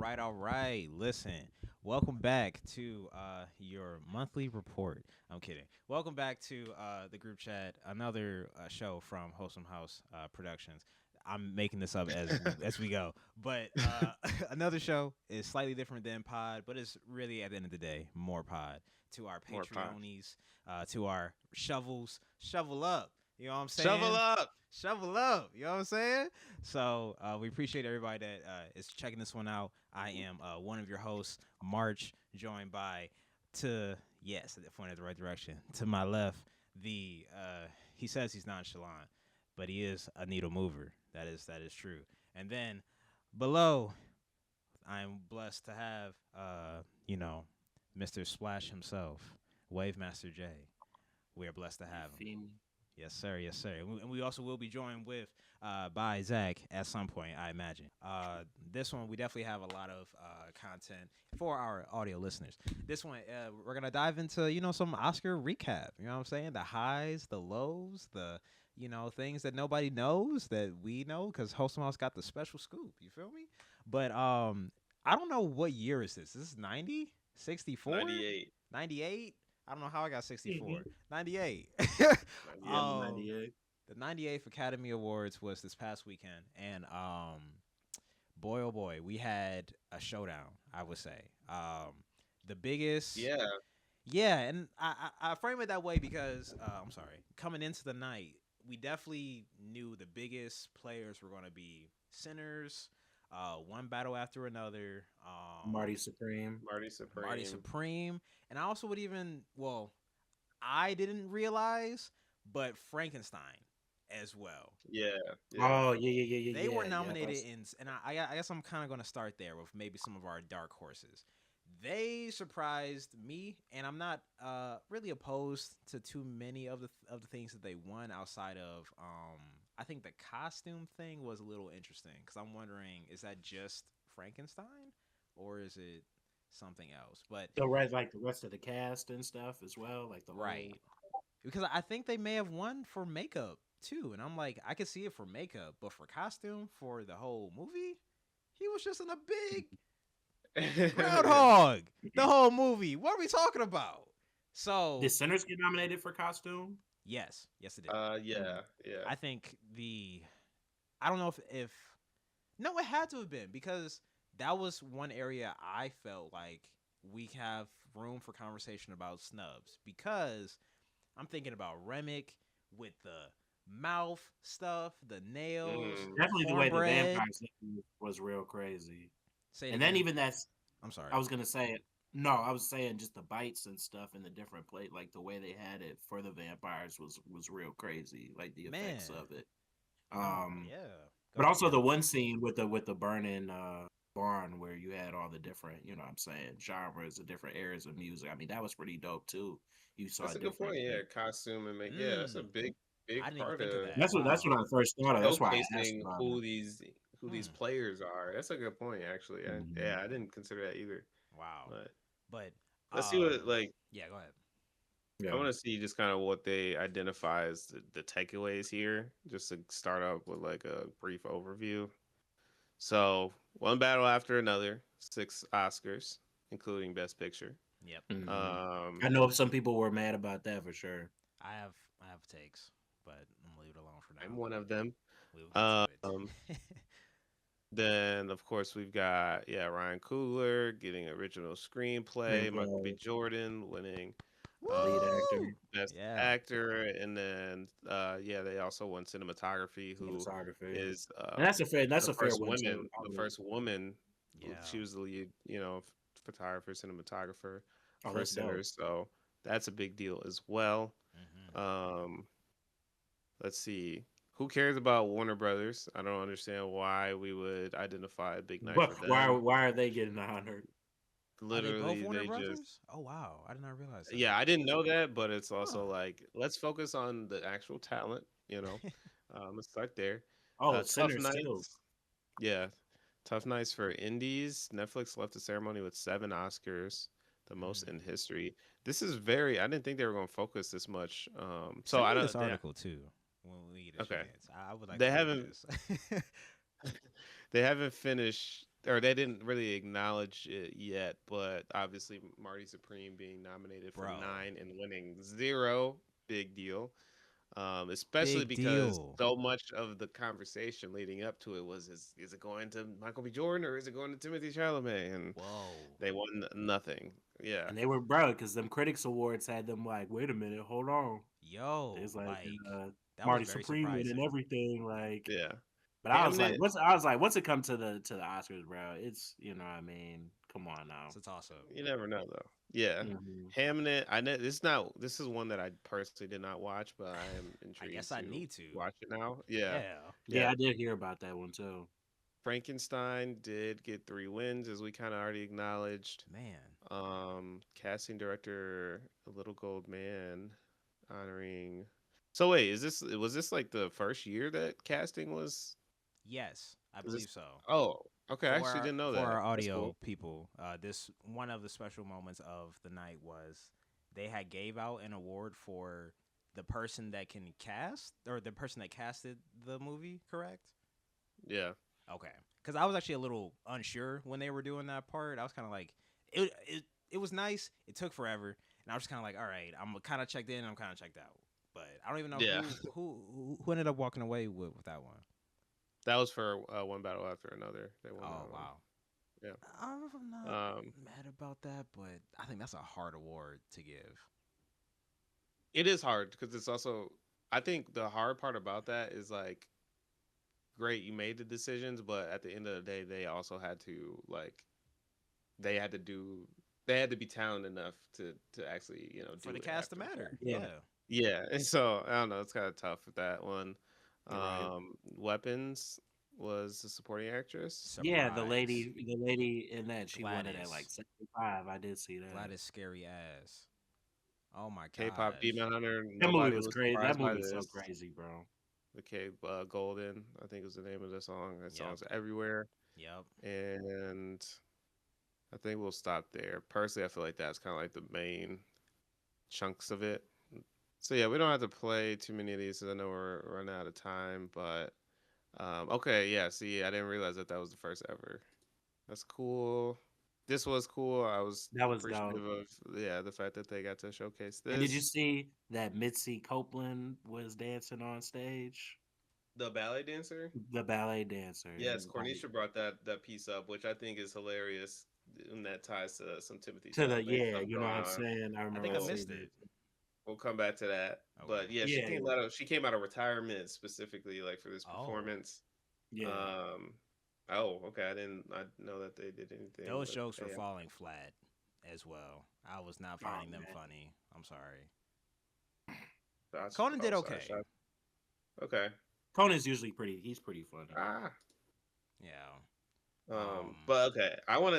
All right. Listen, welcome back to your monthly report. I'm kidding. Welcome back to the group chat, another show from Wholesome House Productions. I'm making this up as we go, but another show is slightly different than Pod, but it's really at the end of the day more Pod. To our More pie. Patreonies, to our shovels, shovel up. You know what I'm Shovel saying? up. Shovel up. You know what I'm saying? So we appreciate everybody that is checking this one out. I am one of your hosts, March, joined by to yes, pointed the right direction. To my left, the he says he's nonchalant, but he is a needle mover. That is true. And then below, I'm blessed to have Mr. Splash himself, Wave Master J. We are blessed to You have him. feel me? Yes, sir. Yes, sir. And we also will be joined with by Zach at some point, I imagine. This one we definitely have a lot of content for our audio listeners. This one we're gonna dive into some Oscar recap. You know what I'm saying? The highs, the lows, the things that nobody knows that we know because Wholesome House got the special scoop. You feel me? But I don't know what year is this. This is 90, 64, 98. 98. I don't know how I got 64. Mhm. 98. Yeah, 98. 98. The 98th Academy Awards was this past weekend, and boy oh boy, we had a showdown. I would say the biggest. Yeah. Yeah, and I frame it that way because I'm sorry, coming into the night, we definitely knew the biggest players were going to be sinners. One battle after another. Marty Supreme. Marty Marty Supreme. Supreme, and I also would even I didn't realize, but Frankenstein as well. Yeah. Yeah. Oh yeah, yeah, yeah, yeah, They were yeah, yeah. nominated in, and I guess I'm kind of going to start there with maybe some of our dark horses. They surprised me, and I'm not really opposed to too many of the things that they won outside of. I think the costume thing was a little interesting because I'm wondering, is that just Frankenstein, or is it something else? But The rest, like the rest of the cast and stuff as well, like the whole. right, because I think they may have won for makeup too, and I'm like, I could see it for makeup, but for costume for the whole movie, he was just in a big groundhog the whole movie. What are we talking about? Did So Sinners get nominated for costume? yes, it did. yeah. Yeah. I think I don't know if no, it had to have been because that was one area I felt like we have room for conversation about snubs because I'm thinking about Remick with the mouth stuff, the nails, Mm. the Definitely the way the cornbread. vampires was real crazy. Say it And then again. even that's I'm sorry. I was gonna say no, I was saying just the bites and stuff and the different plate, like the way they had it for the vampires was real crazy, like the effects Man. of it. Oh Um, yeah. Go but ahead. also Yeah. the one scene with the burning barn where you had all the different, you know what I'm saying, genres and different areas of music. I mean, that was pretty dope too. You saw That's a good different point. Yeah. like Costume and make. Yeah. That's a Mm. big I didn't even part think of of that. that's Wow. what I first thought of. That's why I asked showcasing about it. who these Hmm. players are. That's a good point, actually. Mhm. Yeah. I didn't consider that either. Wow. But But let's see what like yeah, go ahead. I Yeah. want to see just kind of what they identify as the takeaways here, just to start off with like a brief overview. So, one battle after another, six Oscars, including Best Picture. Yep. I Um, know some people were mad about that for sure. I have takes, but I'm gonna leave it alone for I'm now. one of them. We'll get to Um, it. then of course we've got Ryan Coogler getting original screenplay, Michael B. Screenplay, Jordan winning lead um Woo! actor, best Yeah. actor, and then they also won cinematography, who cinematography, is and that's a fair one too. I the mean, first woman. Yeah. She was the lead, photographer, cinematographer oh, for that's dope. Sinners, so that's a big deal as well. Hmm. Um, let's see. Who cares about Warner Brothers? I don't understand why we would identify a big night But for them. why are they getting honored? Are they both Literally, Warner they just Brothers? Oh wow, I did not realize that. yeah, I didn't know that, but it's also Huh. like let's focus on the actual talent. Let's start there. Oh, Tough Sinners too. nights, yeah, tough nights for indies. Netflix left the ceremony with 7 Oscars, the most Mm. in history. This is very. I didn't think they were going to focus this much. So Send I me this don't. article too when we get a Okay, chance. I would like they to read haven't. this. They haven't finished or they didn't really acknowledge it yet, but obviously Marty Supreme being nominated for Bro, 9 and winning 0, big deal. Especially big because deal. so much of the conversation leading up to it was, is it going to Michael B. Jordan or is it going to Timothy Chalamet? And Whoa. they won nothing. Yeah, And they were bro, because them Critics Awards had them like, wait a minute, hold on. Yo, It's like like that was Marty very Supreme winning surprising. everything, like. yeah. But Hamnet, I was like, once it comes to the Oscars, bro, it's you know what I mean. Come on now. It's a toss up. you never know though. Yeah, Mhm. Hamnet. I know this not. This is one that I personally did not watch, but I am I guess intrigued I to need to. watch it now. Yeah, Yeah. Yeah, yeah. I did hear about that one too. Frankenstein did get 3 wins, as we kind of already acknowledged. Man. Casting director, A Little Gold Man, honoring. So wait, was this like the first year that casting was? Yes, I Is this? believe so. Oh, okay. I actually didn't know For that. our That's audio cool. people, this one of the special moments of the night was they had gave out an award for the person that can cast or the person that casted the movie, correct? Yeah, Okay. Cuz I was actually a little unsure when they were doing that part. I was kind of like it was nice. It took forever, and I was just kind of like, "All right, I'm kind of checked in, I'm kind of checked out." But I don't even know yeah. who ended up walking away with that one. That was for One Battle After Another. They won Oh, that one. wow. Yeah. I'm not Um, mad about that, but I think that's a hard award to give. it is hard because it's also. I think the hard part about that is like, great, you made the decisions, but at the end of the day, they also had to like, they had to do, they had to be talented enough to actually For do the it cast to after the fact. matter. Yeah, Yeah. Yeah, and so I don't know. It's kind of tough with that one. you're right. Weapons was the supporting actress. Yeah, Surprise. the lady in that she won it at like Gladys. 75. I did see that. Gladys scary ass. Oh my K-pop gosh. Demon Hunter. That movie Nobody was was crazy. That surprised by movie's so this. crazy, bro. The K Golden, I think was the name of the song. That Yep. song's everywhere, Yep. and I think we'll stop there. Personally, I feel like that's kind of like the main chunks of it. So yeah, we don't have to play too many of these because I know we're running out of time. But okay, yeah. See, I didn't realize that that was the first ever. That's cool. This was cool. I was That was dope. appreciative of, yeah, the fact that they got to showcase And did you this. see that Mitzi Copeland was dancing on stage? The ballet dancer. The ballet dancer. Yes, And like Cornisha brought that piece up, which I think is hilarious, and that ties to some Timothy to the Chalamet yeah, stuff you know what going I'm on. saying? I I remember think I I We'll seen missed that. it. we'll come back to that. Okay. But yeah, Yeah, yeah, she came out of retirement specifically like for this Oh. performance. yeah. Um, oh, okay, I didn't know that they did anything, Those but jokes were hey, falling flat as well. I was not Oh finding them man. funny. I'm sorry. shots. Conan did Oh, sorry, okay. shots. Okay. Conan's usually he's pretty funny. Ah. Yeah. But okay, I want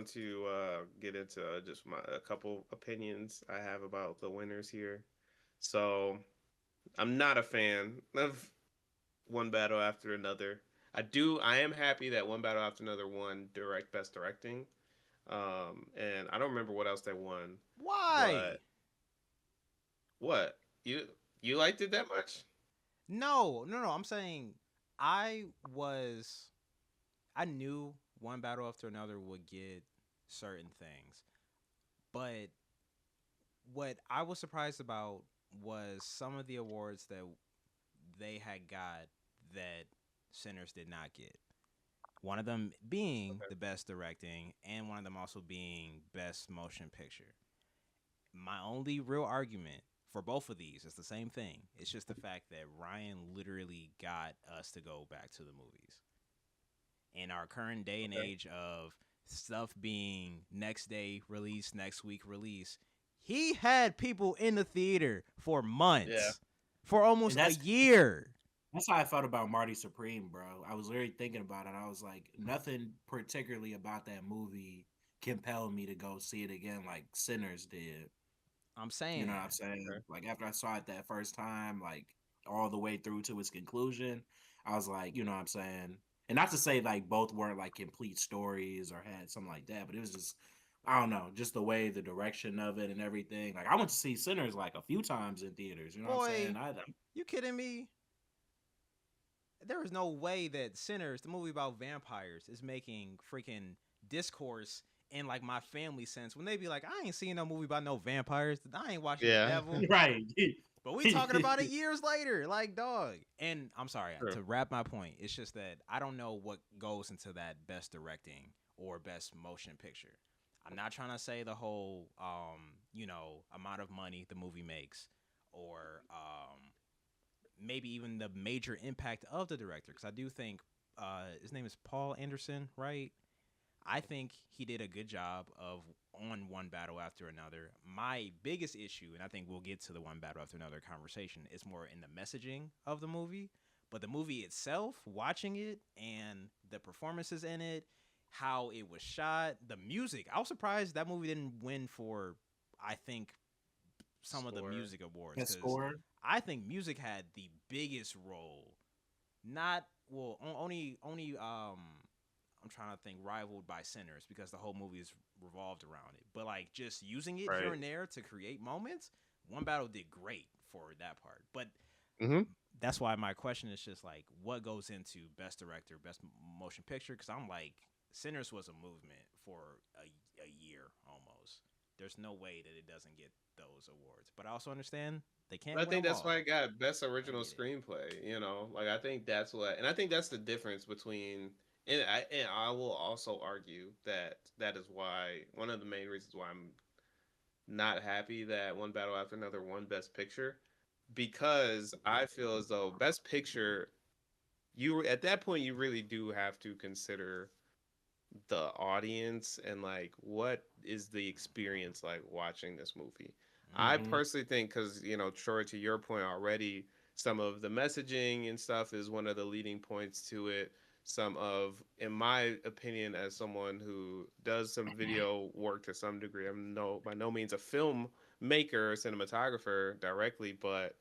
to get into just a couple opinions I have about the winners here. So I'm not a fan of One Battle After Another. I am happy that One Battle After Another won best directing. And I don't remember what else they won, Why? but what you you liked it that much? No. I'm saying I was I knew one battle after another would get certain things. But what I was surprised about was some of the awards that they had got that Sinners did not get. One of them being Okay. the best directing, and one of them also being best motion picture. My only real argument for both of these is the same thing. It's just the fact that Ryan literally got us to go back to the movies. In our current day and Okay. age of stuff being next day release, next week release, he had people in the theater for Yeah. months, for And almost a year. that's how I felt about Marty Supreme, bro. I was literally thinking about it. I was like, nothing particularly about that movie compelled me to go see it again like Sinners did. I'm You saying, know what I'm saying? Okay. Like after I saw it that first time, like all the way through to its conclusion, I was like, you know what I'm saying? And not to say like both weren't like complete stories or had something like that, but it was just I don't know, just the way the direction of it and everything. Like I went to see Sinners like a few times in theaters. You know what I'm saying? boy, you kidding me? there is no way that Sinners, the movie about vampires, is making freaking discourse in like my family sense when they be like, I ain't seen no movie about no vampires. I ain't watching the Yeah. devil. Right. But we talking about it years later, like dog. And I'm sorry True. to wrap my point. It's just that I don't know what goes into that best directing or best motion picture. I'm not trying to say the whole, amount of money the movie makes, or maybe even the major impact of the director. Because I do think his name is Paul Anderson, right? I think he did a good job of on one battle after another. My biggest issue, and I think we'll get to the one battle after another conversation, is more in the messaging of the movie. But the movie itself, watching it and the performances in it, how it was shot, the music. I was surprised that movie didn't win for, I think, some of the Score. music awards. Best 'Cause score. I think music had the biggest role. Not well, only I'm trying to think rivaled by Sinners because the whole movie is revolved around it. But like just using it here Right. and there to create moments, One Battle did great for that part. But Mm-hmm. that's why my question is just like, what goes into best director, best motion picture? Because I'm like, Sinners was a movement for a year almost. There's no way that it doesn't get those awards. But I also understand they can't I win think them that's all. why it got best original get it. screenplay. Like I think that's what, and I think that's the difference between. And I will also argue that that is why one of the main reasons why I'm not happy that One Battle After Another won Best Picture, because I feel as though Best Picture, you at that point you really do have to consider the audience and like what is the experience like watching this movie. I Mhm. personally think, because Troy, to your point already, some of the messaging and stuff is one of the leading points to it. Some of, in my opinion, as someone who does some video work to some degree, I'm by no means a film maker or cinematographer directly, but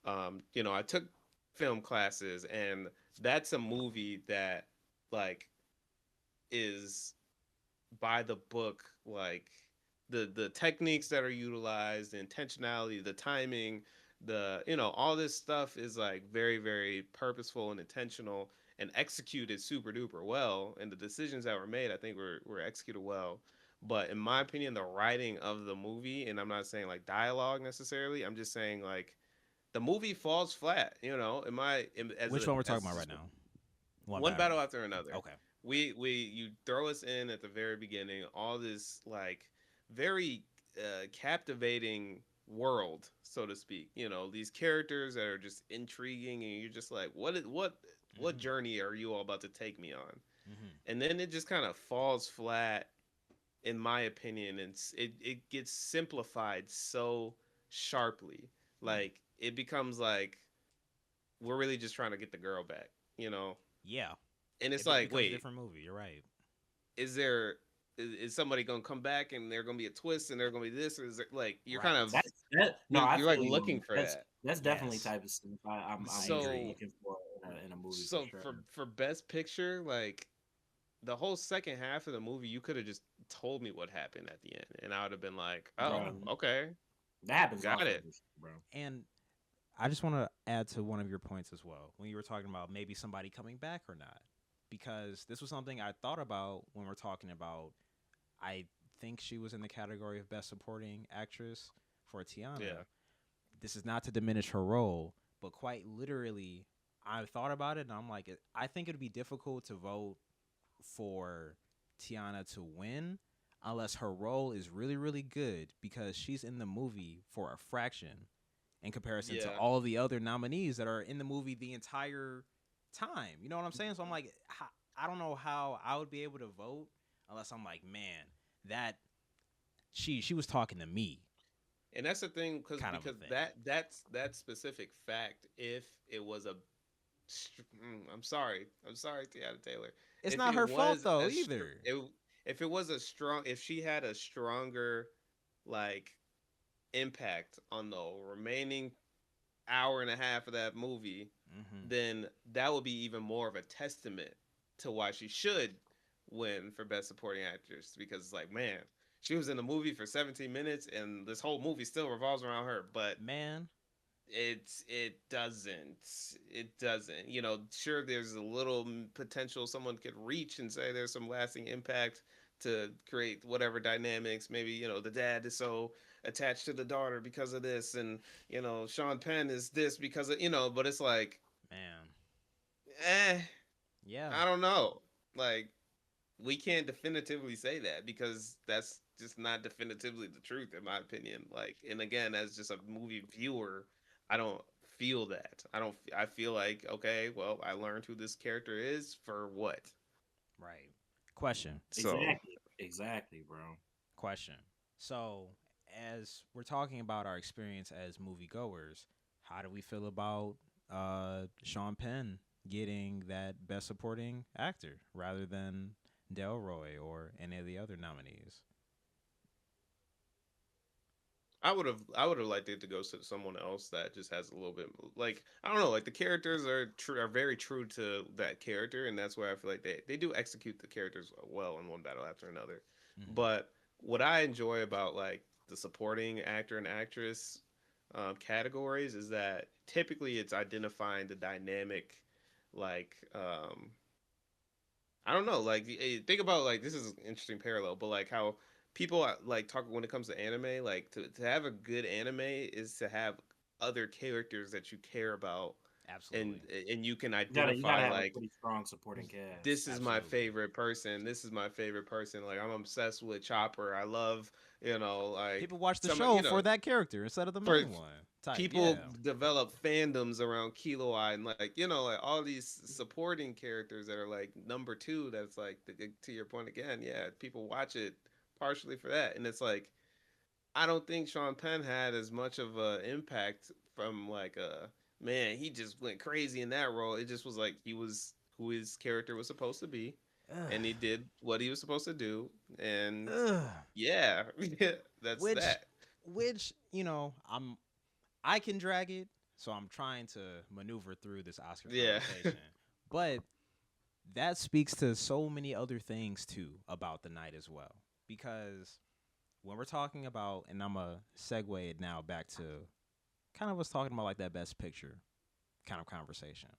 I took film classes, and that's a movie that like is by the book, like the techniques that are utilized, the intentionality, the timing, the all this stuff is like very, very purposeful and intentional and executed super duper well, and the decisions that were made, I think, were executed well. But in my opinion, the writing of the movie, and I'm not saying like dialogue necessarily, I'm just saying like the movie falls flat, in my as Which a one we're talking as about right just now? one battle after another. Okay. We you throw us in at the very beginning, all this like very captivating world, so to speak. These characters that are just intriguing, and you're just like, what Mm-hmm. journey are you all about to take me on? Mm-hmm. And then it just kind of falls flat, in my opinion, and it gets simplified so sharply. Like it becomes like we're really just trying to get the girl back, Yeah. and it's It like, becomes a wait, different movie. You're right. is there is somebody gonna come back and there gonna be a twist and there gonna be this, or is there like you're kind Right. of No, I you're like feel you on looking that. for that. That's definitely Yes. type of stuff I'm I usually So agree. looking for in a movie for so sure. for best picture, like the whole second half of the movie, you could have just told me what happened at the end, and I would have been like, oh, Yeah. Bro, okay, that happens got often, it. bro. And I just want to add to one of your points as well when you were talking about maybe somebody coming back or not, because this was something I thought about when we're talking about. I think she was in the category of best supporting actress for Tiana. Yeah, This is not to diminish her role, but quite literally, I thought about it and I'm like, I think it'd be difficult to vote for Tiana to win unless her role is really, really good because she's in the movie for a fraction in comparison to yeah. all the other nominees that are in the movie the entire time. You know what I'm saying? So I'm like, I don't know how I would be able to vote unless I'm like, man, that she was talking to me, And that's the thing, because kind of a thing. that specific fact, if it was I'm sorry, Tiana Taylor. It's If not it her fault was though either. if it was a strong, if she had a stronger like impact on the remaining hour and a half of that movie, Mm-hmm. then that would be even more of a testament to why she should win for best supporting actress, because it's like, man, she was in the movie for 17 minutes and this whole movie still revolves around her. But Man, it doesn't, sure, there's a little potential someone could reach and say there's some lasting impact to create whatever dynamics. Maybe, the dad is so attached to the daughter because of this, and Sean Penn is this because of, but it's like, Man. eh, Yeah. I don't know. Like, we can't definitively say that because that's just not definitively the truth, in my opinion. Like, and again, as just a movie viewer, I don't feel that. I feel like, okay, well, I learned who this character is for what. Right. Question. So Exactly, bro. Question. So, as we're talking about our experience as moviegoers, how do we feel about Sean Penn getting that Best Supporting Actor rather than Delroy or any of the other nominees? I would have liked it to go to someone else that just has a little bit, like, I don't know, like the characters are very true to that character, and that's where I feel like they do execute the characters well in one battle after another. Hmm. But what I enjoy about like the supporting actor and actress categories is that typically it's identifying the dynamic, like, I don't know. Like, think about, like, this is an interesting parallel, but like how people like talk when it comes to anime. Like, to have a good anime is to have other characters that you care about, and Absolutely. and you can You gotta identify, have a like, pretty strong supporting cast. this is my Absolutely. favorite person. This is my favorite person. Like, I'm obsessed with Chopper. I love, like, People watch the some, show for that character instead of the for main one. Type. people Yeah. develop fandoms around Kilo Eye, and, like, like all these supporting characters that are like number two. That's like, to your point again, yeah, people watch it partially for that, and it's like, I don't think Sean Penn had as much of an impact from, like, a man. He just went crazy in that role. It just was like he was who his character was supposed to be, Ugh. and he did what he was supposed to do, and Ugh. yeah, that's Which, that. I can drag it, so I'm trying to maneuver through this Oscar Yeah. conversation. But that speaks to so many other things too about the night as well. Because when we're talking about, and I'm gonna segue it now back to kind of us talking about like that best picture kind of conversation.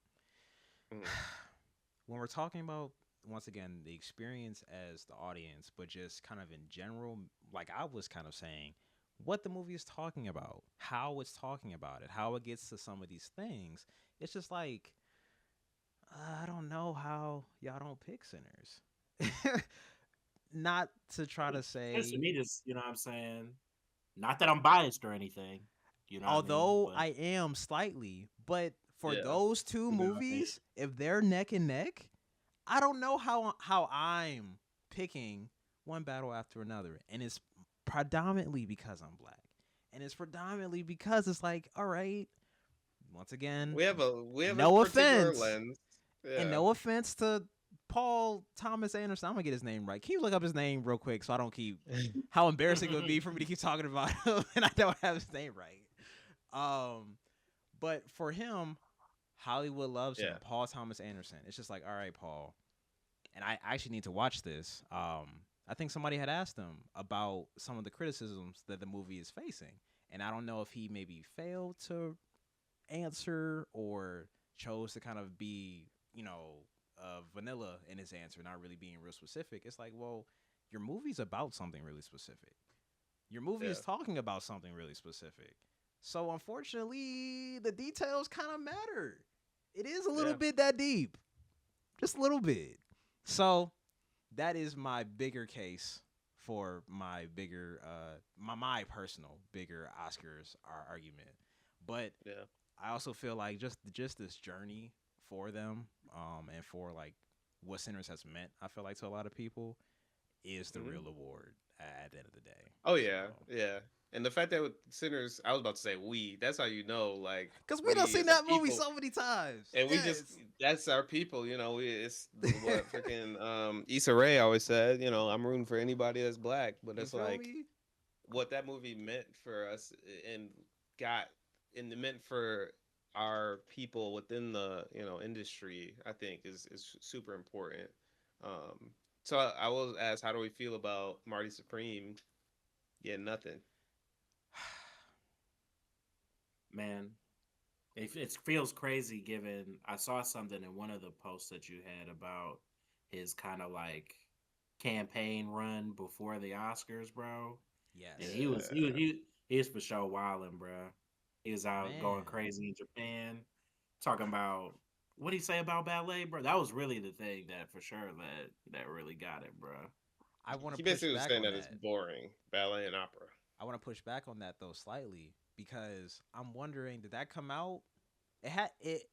Mm. When we're talking about, once again, the experience as the audience, but just kind of in general, like I was kind of saying, what the movie is talking about, how it's talking about it, how it gets to some of these things, it's just like, I don't know how y'all don't pick Sinners. Not to try to Sense to say, me, just you know what I'm saying. Not that I'm biased or anything, you know what I mean. although But I am slightly, but for Yeah. those two you know what I mean. movies, if they're neck and neck, I don't know how I'm picking one battle after another, and it's predominantly because I'm black, and it's predominantly because it's like, all right, once again, we have a no particular offense, lens. and Yeah. no offense to Paul Thomas Anderson. I'm gonna get his name right. Can you look up his name real quick so I don't keep how embarrassing it would be for me to keep talking about him and I don't have his name right. But for him, Hollywood loves him. Yeah. Paul Thomas Anderson. It's just like, all right, Paul. And I actually need to watch this. I think somebody had asked him about some of the criticisms that the movie is facing, and I don't know if he maybe failed to answer or chose to kind of be, vanilla in his answer, not really being real specific. It's like, well, your movie's about something really specific. Your movie is Yeah. talking about something really specific. So unfortunately, the details kind of matter. It is a little Yeah. bit that deep, just a little bit. So that is my bigger case for my bigger, my personal bigger Oscars argument. But Yeah. I also feel like just this journey for them, and for like what Sinners has meant, I feel like to a lot of people is the Hmm. real award at the end of the day. Oh So, yeah. Yeah. And the fact that with Sinners, I was about to say we. That's how you know, like, because we done we seen as a that movie people, so many times. and we just, Yes. that's our people. It's what freaking Issa Rae always said. I'm rooting for anybody that's black, but You it's feel like me? what that movie meant for us, and got and it meant for our people within the industry, I think is super important. So I was asked, how do we feel about Marty Supreme? Yeah, nothing. Man, It feels crazy given I saw something in one of the posts that you had about his kind of like campaign run before the Oscars, bro. And Yes, he was for sure wilding, bro. He was out going man. crazy in Japan, talking about what did he say about ballet, bro? That was really the thing that for sure that really got it, bro. I want to He push basically was back saying on that it's that. boring ballet and opera. I want to push back on that though slightly because I'm wondering did that come out? It had it.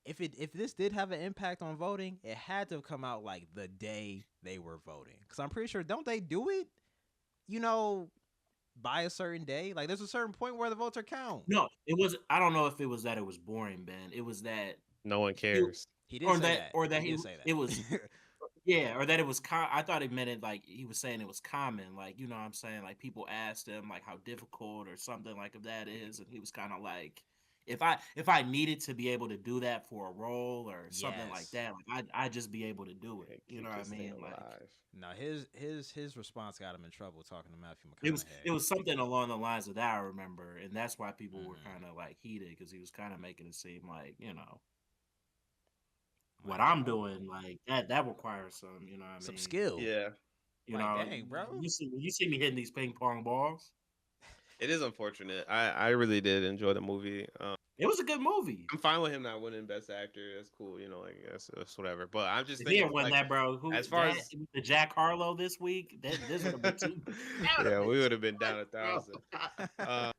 If this did have an impact on voting, it had to have come out like the day they were voting. Because I'm pretty sure don't they do it? You know, by a certain day. Like there's a certain point where the votes are count. No, it was. I don't know if it was that it was boring, Ben. It was that No one he, cares. He did say that. or that He did say it was that. yeah, or that it was I thought it meant it like he was saying it was common, like you know what I'm saying, like people asked him like how difficult or something like if that is, and he was kind of like, if I needed to be able to do that for a role or something like Yes. that, like I'd just be able to do it. Hey, You know keep what I this thing mean? Like alive. No, his response got him in trouble talking to Matthew it McConaughey. was something along the lines of that I remember, and that's why people were Mm-hmm. kind of like heated because he was kind of making it seem like what Like, I'm bro, doing, like that requires some, you know what I some mean? skill. Yeah, You Like, know, dang, bro. you see me hitting these ping pong balls. it is unfortunate. I really did enjoy the movie. It was a good movie. I'm fine with him not winning Best Actor. That's cool. You know, like that's whatever. But I'm just If he thinking, had won like, that, bro, who as far that as the Jack Harlow this week, that this would have been too. That would have yeah, been we would too have been down much, a bro. thousand. Um,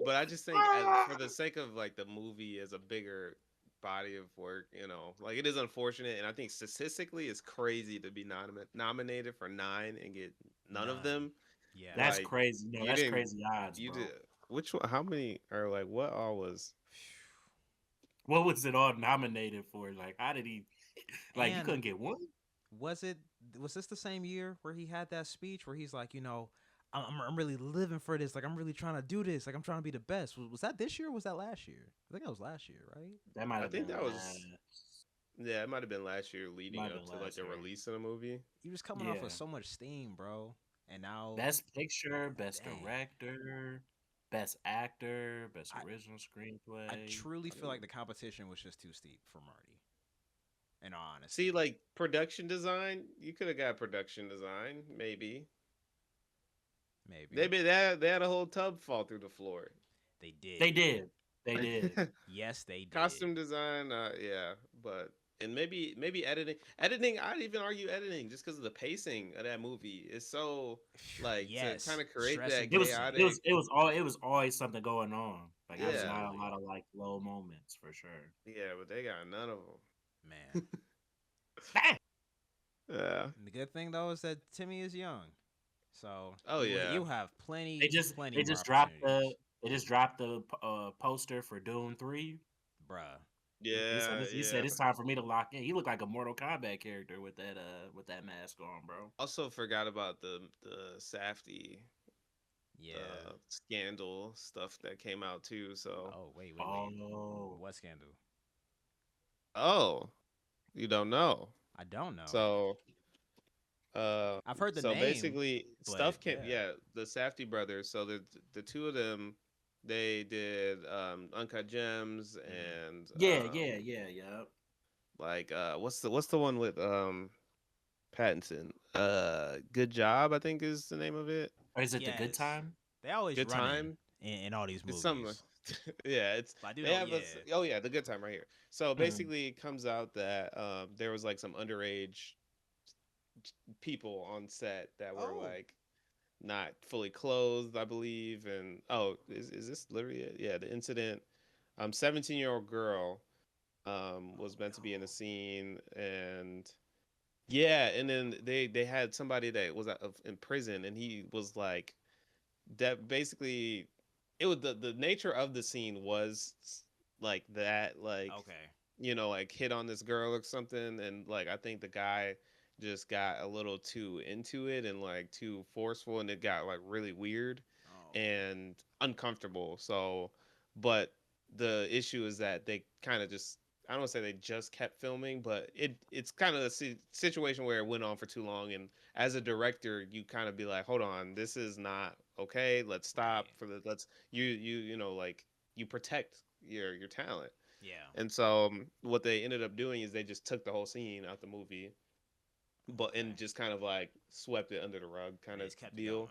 but I just think, as for the sake of like the movie as a bigger body of work, you know, like it is unfortunate, and I think statistically it's crazy to be nominated for 9 and get none of None. them. Yeah. That's Like crazy. No, you that's didn't, crazy odds, you did. bro. Which one? How many are like what all was? What was it all nominated for? Like, how did he? Like, you And couldn't get one. was it was this the same year where he had that speech where he's like, I'm really living for this. Like I'm really trying to do this. Like I'm trying to be the best. Was that this year or was that last year? I think that was last year, right? That might I have think been that was last. yeah, it might have been last year Might leading have up been to like last the year. release of the movie. He was coming off Yeah. with so much steam, bro. And now, Best picture, best dang, director, best actor, best I original I screenplay. truly I feel like mean, the competition was just too steep for Marty. In all See, honesty, like production design, you could have got production design, maybe. maybe They had a whole tub fall through the floor. they did. they did. They did. Yes, they did. Costume design, yeah, but and maybe editing. Editing, I'd even argue editing, just because of the pacing of that movie is so like to kind Yes, of create stress that inducing. chaotic. It was always something going on. Like there was Yeah, not a Absolutely, lot of like low moments for sure. yeah, but they got none of man. them. Yeah. And the good thing though is that Timmy is young, so Oh yeah. you have They plenty more opportunities, they just dropped the poster for Doom 3. bruh. Yeah, He yeah. said it's time for me to lock in. He looked like a Mortal Kombat character with that mask on, bro. Also forgot about the Safety Yeah. scandal stuff that came out too. So Oh wait. Oh, What scandal? oh, you don't know. I don't know. So I've heard the so name, basically but stuff came, yeah. yeah, the Safdie brothers, so the two of them, they did Uncut Gems Mhm. and yeah. like what's the one with Pattinson, Good Job, I think is the name of it. Or is it the good Yes, time? they always Good running Time. in all these It's something. movies. Yeah, it's But I do they know, have yeah. a oh yeah, the Good Time right here. So Mhm. basically, it comes out that there was like some underage people on set that were Oh, like not fully clothed, I believe, and oh, is this literally it? Yeah, the incident. 17-year-old girl was meant to be in the no. scene, and yeah, and then they had somebody that was in prison, and he was like that basically it was the nature of the scene was like that, like Okay. you know, like hit on this girl or something, and like I think the guy just got a little too into it and like too forceful, and it got like really weird Oh, and uncomfortable. So but the issue is that they kind of just, I don't say they just kept filming, but it's kind of a situation where it went on for too long, and as a director, you kind of be like, hold on, this is not okay. Let's stop right. for the let's you know like you protect your talent. Yeah. And so what they ended up doing is they just took the whole scene out the movie, and just kind of like swept it under the rug kind of deal,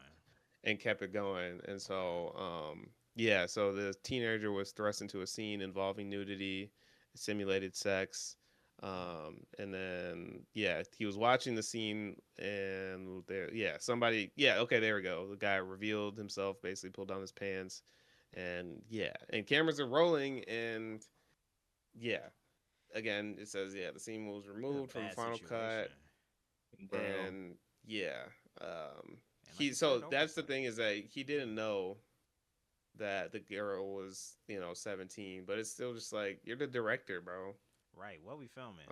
and kept it going. And so yeah, so the teenager was thrust into a scene involving nudity, simulated sex, and then yeah, he was watching the scene, and there, okay, there we go. The guy revealed himself, basically pulled down his pants, and yeah, and cameras are rolling, and yeah, again, it says the scene was removed from Final Cut, Bro. and yeah, like so that's the thing, is that he didn't know that the girl was 17, but it's still just like, you're the director, bro. Right. What we filming?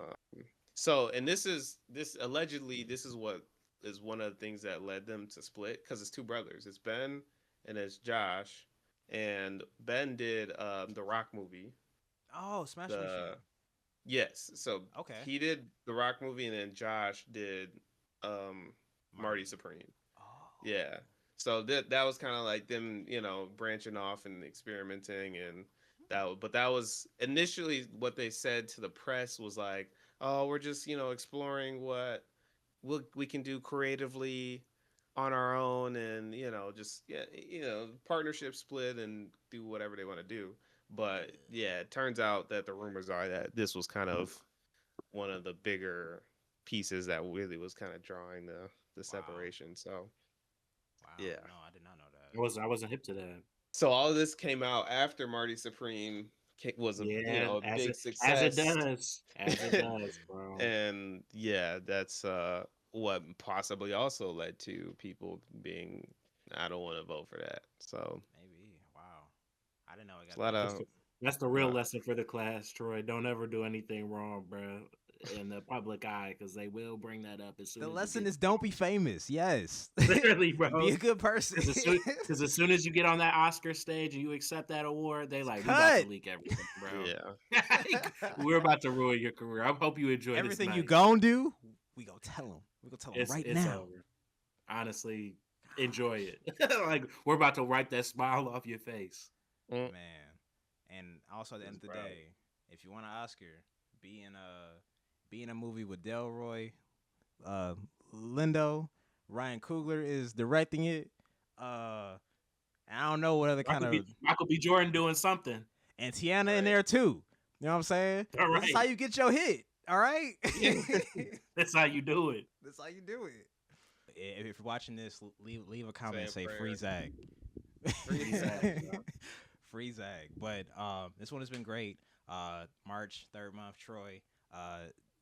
So, and this allegedly this is what is one of the things that led them to split, because it's two brothers. It's Ben and it's Josh, and Ben did the Rock movie. Oh, Smash Machine. Yes. So okay, he did the Rock movie, and then Josh did Marty Supreme. Oh. Yeah. So that was kind of like them, branching off and experimenting, and that was initially what they said to the press, was like, oh, we're just, exploring what we can do creatively on our own, and just partnership split and do whatever they want to do. But yeah, it turns out that the rumors are that this was kind of one of the bigger pieces that really was kind of drawing the separation. So wow, yeah, no, I did not know that. I wasn't hip to that. so all of this came out after Marty Supreme was a big success, as it does, bro. And yeah, that's what possibly also led to people being, I don't want to vote for that. So maybe. Wow, I didn't know it got that's the real lesson for the class, Troy. Don't ever do anything wrong, bro, in the public eye, because they will bring that up as soon as the lesson is don't be famous. Yes. Literally, bro. Be a good person. Because as soon as you get on that Oscar stage and you accept that award, they like, we're about to leak everything, bro. Yeah. We're about to ruin your career. I hope you enjoy everything this you night. gon' do. We gonna tell them. We gonna tell them right it's now. Over. Honestly, enjoy it. Like, we're about to wipe that smile off your face. Man. And also at the end of the day, if you want an Oscar, be in a movie with Delroy, Lindo, Ryan Coogler is directing it. I don't know what other Michael B. Jordan doing something. And Tiana in there too. You know what I'm saying? All right. This is how you get your hit. All right. That's how you do it. That's how you do it. If you're watching this, leave a comment and say free Zach. Free Zach. Free Zach. But this one has been great. March, third month, Troy.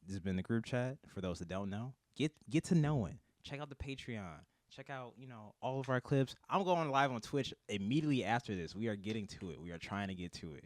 This has been the group chat. For those that don't know, get to knowing. Check out the Patreon. Check out, all of our clips. I'm going live on Twitch immediately after this. We are getting to it. We are trying to get to it.